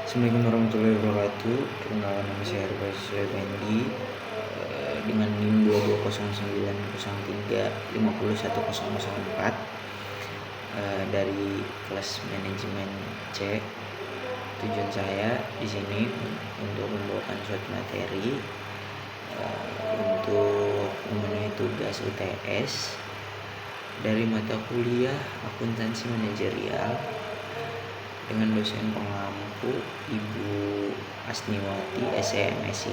Assalamualaikum warahmatullahi wabarakatuh. Perkenalkan, nama saya Arba Sulevendi dengan NIM 220903 dari kelas manajemen C. Tujuan saya di sini untuk membawakan suatu materi untuk memenuhi tugas UTS dari mata kuliah akuntansi manajerial dengan dosen pengampu Ibu Asniwati SEMSI.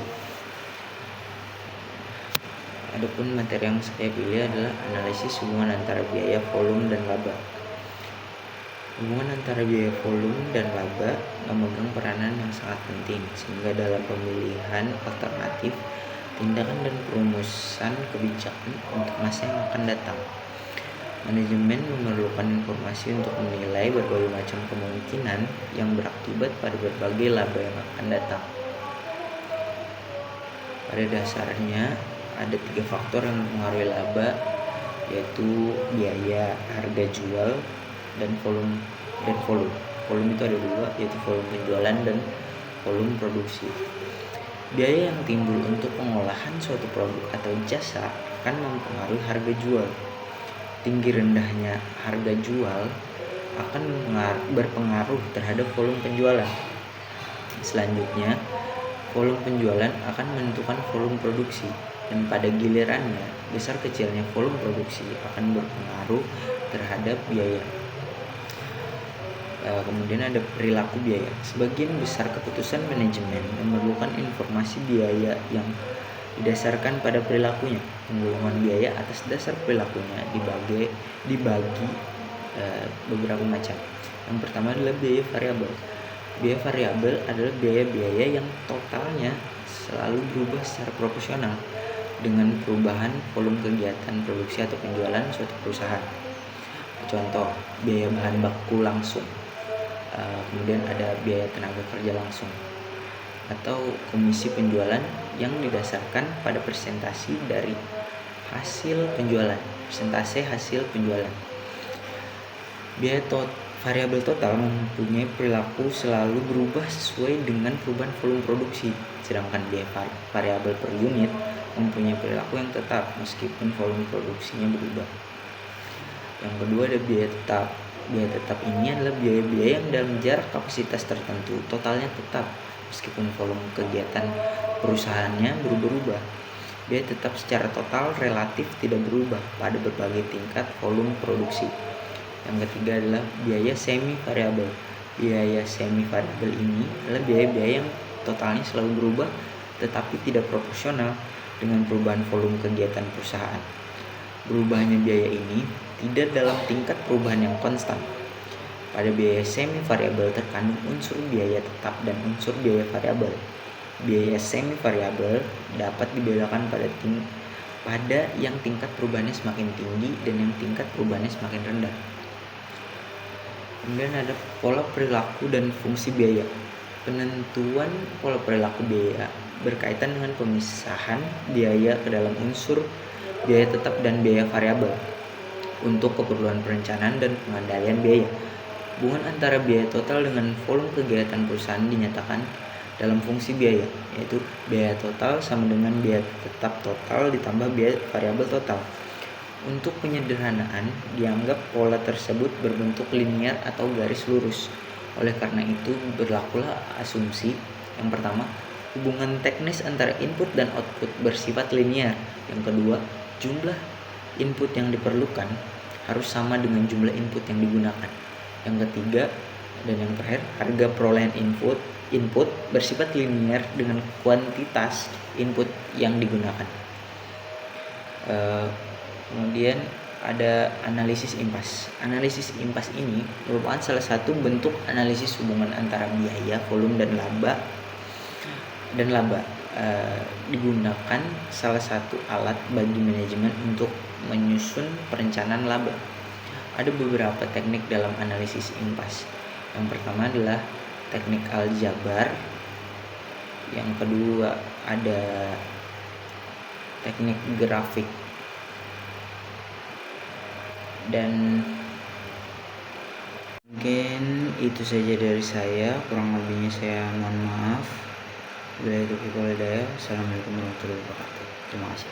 Adapun materi yang saya pilih adalah analisis hubungan antara biaya, volume, dan laba. Hubungan antara biaya, volume, dan laba memegang peranan yang sangat penting sehingga dalam pemilihan alternatif, tindakan, dan perumusan kebijakan untuk masa yang akan datang, manajemen memerlukan informasi untuk menilai berbagai macam kemungkinan yang berakibat pada berbagai laba yang akan datang. Pada dasarnya ada 3 faktor yang mempengaruhi laba, yaitu biaya, harga jual, dan volume. Volume itu ada 2, yaitu volume penjualan dan volume produksi. Biaya yang timbul untuk pengolahan suatu produk atau jasa akan mempengaruhi harga jual. Tinggi rendahnya harga jual akan berpengaruh terhadap volume penjualan. Selanjutnya, volume penjualan akan menentukan volume produksi, dan pada gilirannya, besar kecilnya volume produksi akan berpengaruh terhadap biaya. Kemudian ada perilaku biaya. Sebagian besar keputusan manajemen memerlukan informasi biaya yang didasarkan pada perilakunya. Penggolongan biaya atas dasar perilakunya dibagi beberapa macam. Yang pertama adalah biaya variabel. Biaya variabel adalah biaya-biaya yang totalnya selalu berubah secara proporsional dengan perubahan volume kegiatan produksi atau penjualan suatu perusahaan. Contoh, biaya bahan baku langsung. Kemudian ada biaya tenaga kerja langsung, atau komisi penjualan yang didasarkan pada persentase dari hasil penjualan, persentase hasil penjualan. Biaya variabel total mempunyai perilaku selalu berubah sesuai dengan perubahan volume produksi, sedangkan biaya variabel per unit mempunyai perilaku yang tetap meskipun volume produksinya berubah. Yang kedua ada biaya tetap. Biaya tetap ini adalah biaya-biaya yang dalam jarak kapasitas tertentu totalnya tetap meskipun volume kegiatan perusahaannya berubah-ubah. Biaya tetap secara total relatif tidak berubah pada berbagai tingkat volume produksi. Yang ketiga adalah biaya semi variabel. Biaya semi variabel ini adalah biaya-biaya yang totalnya selalu berubah tetapi tidak proporsional dengan perubahan volume kegiatan perusahaan. Berubahnya biaya ini tidak dalam tingkat perubahan yang konstan. Pada biaya semi variabel terkandung unsur biaya tetap dan unsur biaya variabel. Biaya semi variabel dapat dibedakan pada yang tingkat perubahannya semakin tinggi dan yang tingkat perubahannya semakin rendah. Kemudian ada pola perilaku dan fungsi biaya. Penentuan pola perilaku biaya berkaitan dengan pemisahan biaya ke dalam unsur biaya tetap dan biaya variabel untuk keperluan perencanaan dan pengendalian biaya. Hubungan antara biaya total dengan volume kegiatan perusahaan dinyatakan dalam fungsi biaya, yaitu biaya total sama dengan biaya tetap total ditambah biaya variabel total. Untuk penyederhanaan, dianggap pola tersebut berbentuk linier atau garis lurus. Oleh karena itu, berlakulah asumsi yang pertama, hubungan teknis antara input dan output bersifat linier. Yang kedua, jumlah input yang diperlukan harus sama dengan jumlah input yang digunakan. Yang ketiga dan yang terakhir, harga perolehan input bersifat linier dengan kuantitas input yang digunakan. Kemudian ada analisis impas. Analisis impas ini merupakan salah satu bentuk analisis hubungan antara biaya, volume, dan laba. Digunakan salah satu alat bagi manajemen untuk menyusun perencanaan laba. Ada beberapa teknik dalam analisis impas. Yang pertama adalah teknik aljabar. Yang kedua ada teknik grafik. Dan mungkin Itu saja dari saya, kurang lebihnya saya mohon maaf. Bila itu Assalamualaikum warahmatullahi wabarakatuh. Terima kasih.